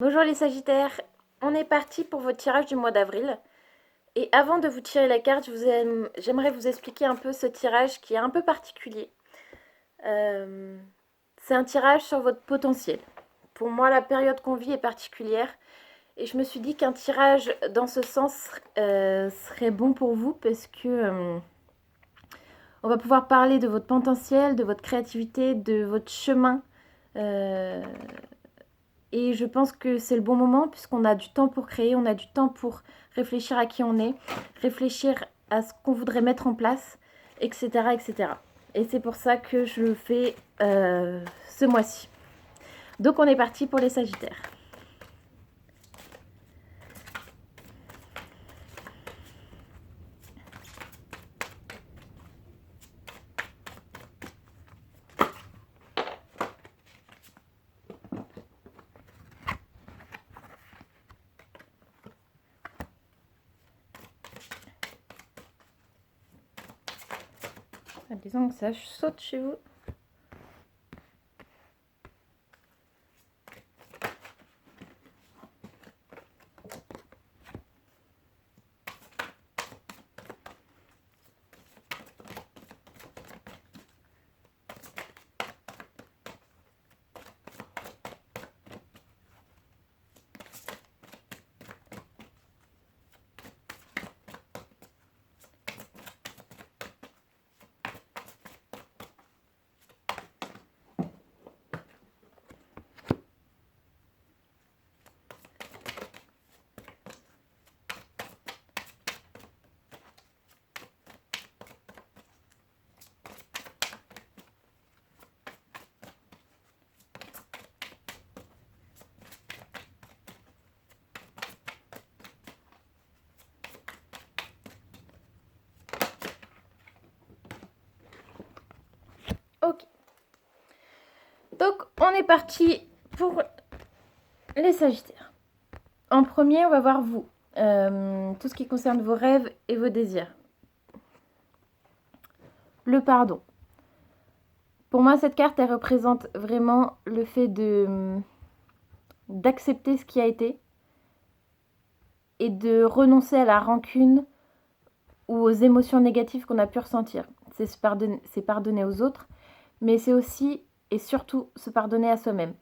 Bonjour les Sagittaires, on est parti pour votre tirage du mois d'avril. Et avant de vous tirer la carte, j'aimerais vous expliquer un peu ce tirage qui est un peu particulier. C'est un tirage sur votre potentiel. Pour moi, la période qu'on vit est particulière. Et je me suis dit qu'un tirage dans ce sens serait bon pour vous parce que on va pouvoir parler de votre potentiel, de votre créativité, de votre chemin. Et je pense que c'est le bon moment puisqu'on a du temps pour créer, on a du temps pour réfléchir à qui on est, réfléchir à ce qu'on voudrait mettre en place, etc. etc. Et c'est pour ça que je le fais ce mois-ci. Donc on est parti pour les Sagittaires. Disons que ça saute chez vous. Ok. Donc on est parti pour les Sagittaires. En premier, on va voir vous. Tout ce qui concerne vos rêves et vos désirs. Le pardon. Pour moi, cette carte, elle représente vraiment le fait d'accepter ce qui a été et de renoncer à la rancune ou aux émotions négatives qu'on a pu ressentir. C'est pardonner aux autres, mais c'est aussi et surtout se pardonner à soi-même.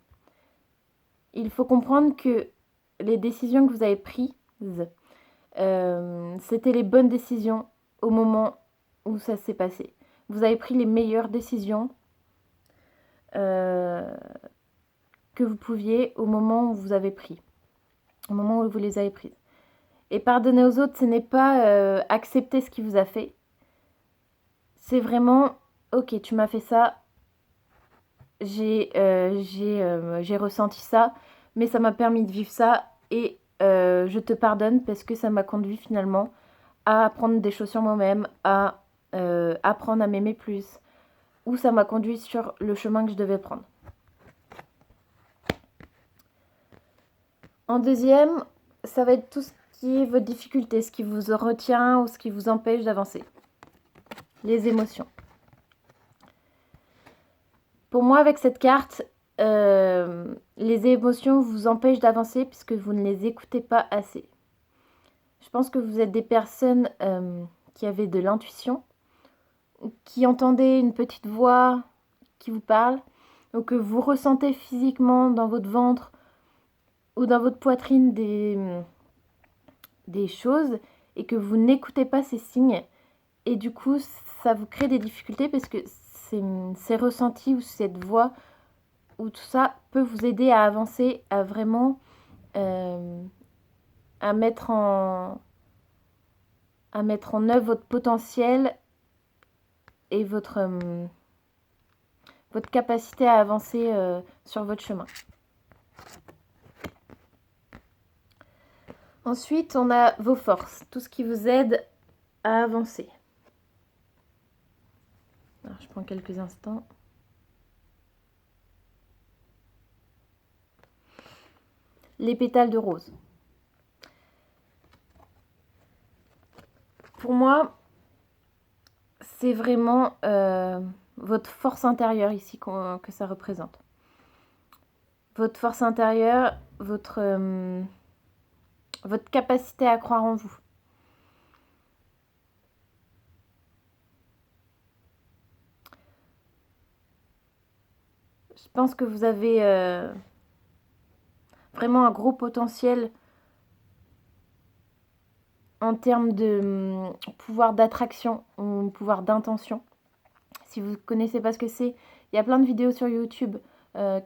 Il faut comprendre que les décisions que vous avez prises, c'était les bonnes décisions au moment où ça s'est passé. Vous avez pris les meilleures décisions que vous pouviez au moment où vous avez pris, au moment où vous les avez prises. Et pardonner aux autres, ce n'est pas accepter ce qui vous a fait. C'est vraiment, ok, tu m'as fait ça, j'ai ressenti ça, mais ça m'a permis de vivre ça et je te pardonne parce que ça m'a conduit finalement à apprendre des choses sur moi-même, à apprendre à m'aimer plus, ou ça m'a conduit sur le chemin que je devais prendre. En deuxième, ça va être tout ce qui est votre difficulté, ce qui vous retient ou ce qui vous empêche d'avancer. Les émotions. Pour moi, avec cette carte, les émotions vous empêchent d'avancer puisque vous ne les écoutez pas assez. Je pense que vous êtes des personnes qui avaient de l'intuition, qui entendaient une petite voix qui vous parle, ou que vous ressentez physiquement dans votre ventre ou dans votre poitrine des choses et que vous n'écoutez pas ces signes. Et du coup, ça vous crée des difficultés parce que ces ressentis ou cette voix ou tout ça peut vous aider à avancer, à vraiment à mettre en œuvre votre potentiel et votre capacité à avancer sur votre chemin. Ensuite, on a vos forces, tout ce qui vous aide à avancer. Alors, je prends quelques instants. Les pétales de rose. Pour moi, c'est vraiment votre force intérieure ici que ça représente. votre force intérieure, votre capacité à croire en vous. Je pense que vous avez vraiment un gros potentiel en termes de pouvoir d'attraction ou pouvoir d'intention. Si vous ne connaissez pas ce que c'est, il y a plein de vidéos sur YouTube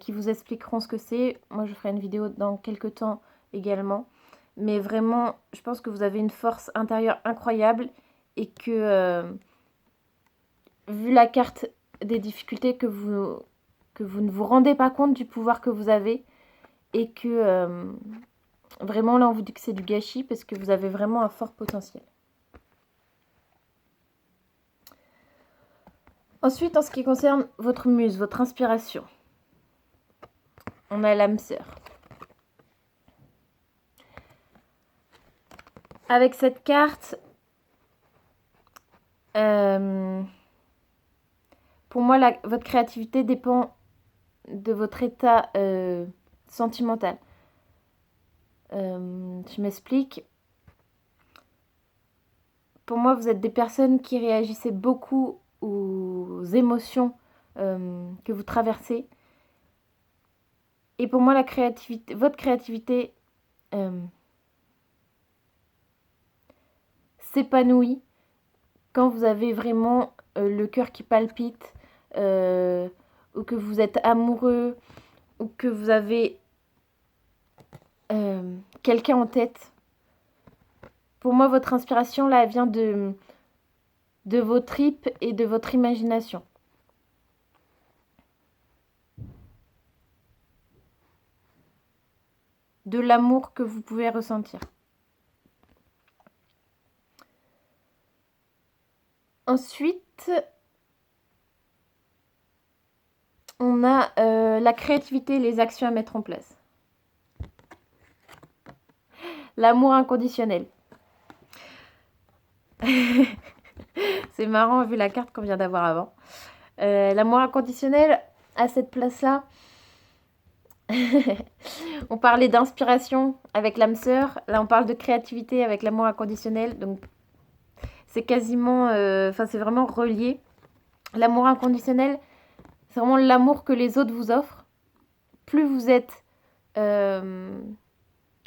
qui vous expliqueront ce que c'est. Moi, je ferai une vidéo dans quelques temps également. Mais vraiment, je pense que vous avez une force intérieure incroyable et que, vu la carte des difficultés, que vous ne vous rendez pas compte du pouvoir que vous avez et que vraiment, là, on vous dit que c'est du gâchis parce que vous avez vraiment un fort potentiel. Ensuite, en ce qui concerne votre muse, votre inspiration, on a l'âme sœur. Avec cette carte, pour moi, votre créativité dépend de votre état sentimental. Je m'explique. Pour moi, vous êtes des personnes qui réagissez beaucoup aux émotions que vous traversez. Et pour moi, votre créativité s'épanouit quand vous avez vraiment le cœur qui palpite, ou que vous êtes amoureux, ou que vous avez quelqu'un en tête. Pour moi, votre inspiration, là, elle vient de vos tripes et de votre imagination. De l'amour que vous pouvez ressentir. Ensuite, on a la créativité et les actions à mettre en place. L'amour inconditionnel. C'est marrant vu la carte qu'on vient d'avoir avant. L'amour inconditionnel, à cette place-là, on parlait d'inspiration avec l'âme sœur. Là, on parle de créativité avec l'amour inconditionnel. Donc, c'est quasiment... c'est vraiment relié. L'amour inconditionnel, c'est vraiment l'amour que les autres vous offrent. Plus vous êtes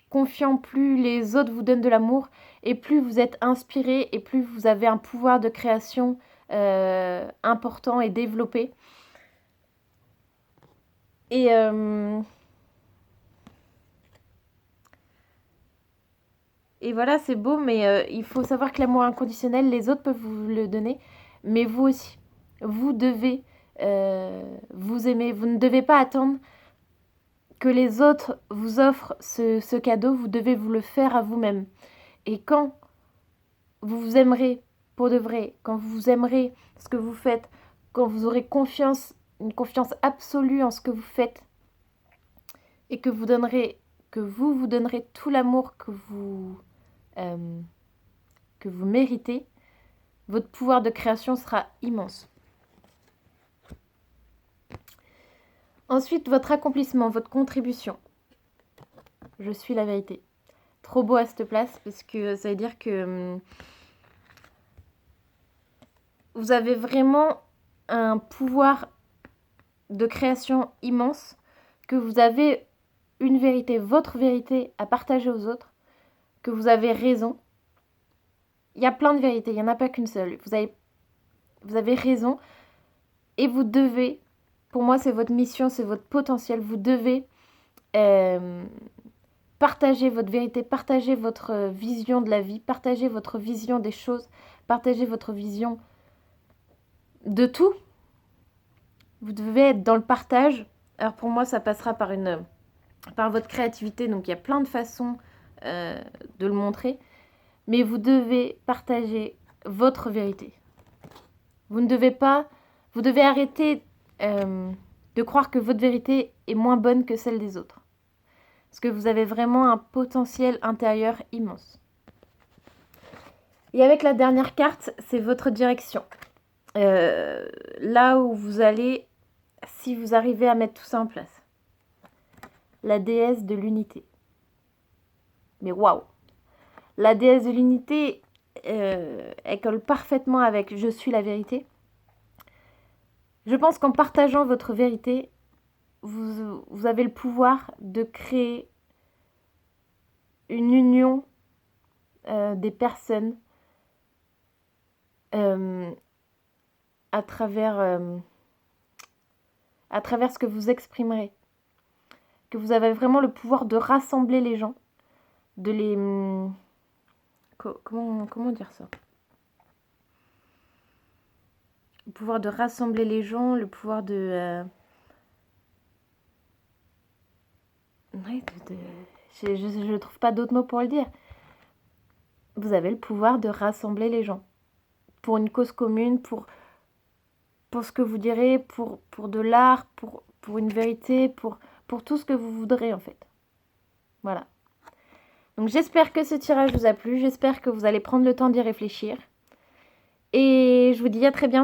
confiant, plus les autres vous donnent de l'amour. Et plus vous êtes inspiré et plus vous avez un pouvoir de création important et développé. Et voilà, c'est beau, mais il faut savoir que l'amour inconditionnel, les autres peuvent vous le donner, mais vous aussi. Vous devez vous aimer. Vous ne devez pas attendre que les autres vous offrent ce cadeau. Vous devez vous le faire à vous-même. Et quand vous vous aimerez pour de vrai, quand vous aimerez ce que vous faites, quand vous aurez une confiance absolue en ce que vous faites, et que vous vous donnerez tout l'amour que vous méritez, votre pouvoir de création sera immense. Ensuite, votre accomplissement, votre contribution. Je suis la vérité. Trop beau à cette place parce que ça veut dire que vous avez vraiment un pouvoir de création immense, que vous avez une vérité, votre vérité à partager aux autres, que vous avez raison. Il y a plein de vérités, il n'y en a pas qu'une seule. Vous avez raison et vous devez, pour moi c'est votre mission, c'est votre potentiel, vous devez partager votre vérité, partager votre vision de la vie, partager votre vision des choses, partager votre vision de tout. Vous devez être dans le partage. Alors pour moi ça passera par votre créativité, donc il y a plein de façons de le montrer. Mais vous devez partager votre vérité. Vous devez arrêter de croire que votre vérité est moins bonne que celle des autres. Parce que vous avez vraiment un potentiel intérieur immense. Et avec la dernière carte, c'est votre direction. Là où vous allez, si vous arrivez à mettre tout ça en place. la déesse de l'unité. Mais waouh! La déesse de l'unité, elle colle parfaitement avec « je suis la vérité ». Je pense qu'en partageant votre vérité, vous avez le pouvoir de créer une union des personnes à travers ce que vous exprimerez. Que vous avez vraiment le pouvoir de rassembler les gens, de les... Comment dire ça? Le pouvoir de rassembler les gens, le pouvoir de... Ouais, je ne trouve pas d'autres mots pour le dire. Vous avez le pouvoir de rassembler les gens pour une cause commune, pour ce que vous direz, pour de l'art, pour une vérité, pour tout ce que vous voudrez en fait. Voilà. Donc j'espère que ce tirage vous a plu, j'espère que vous allez prendre le temps d'y réfléchir. Et je vous dis à très bientôt.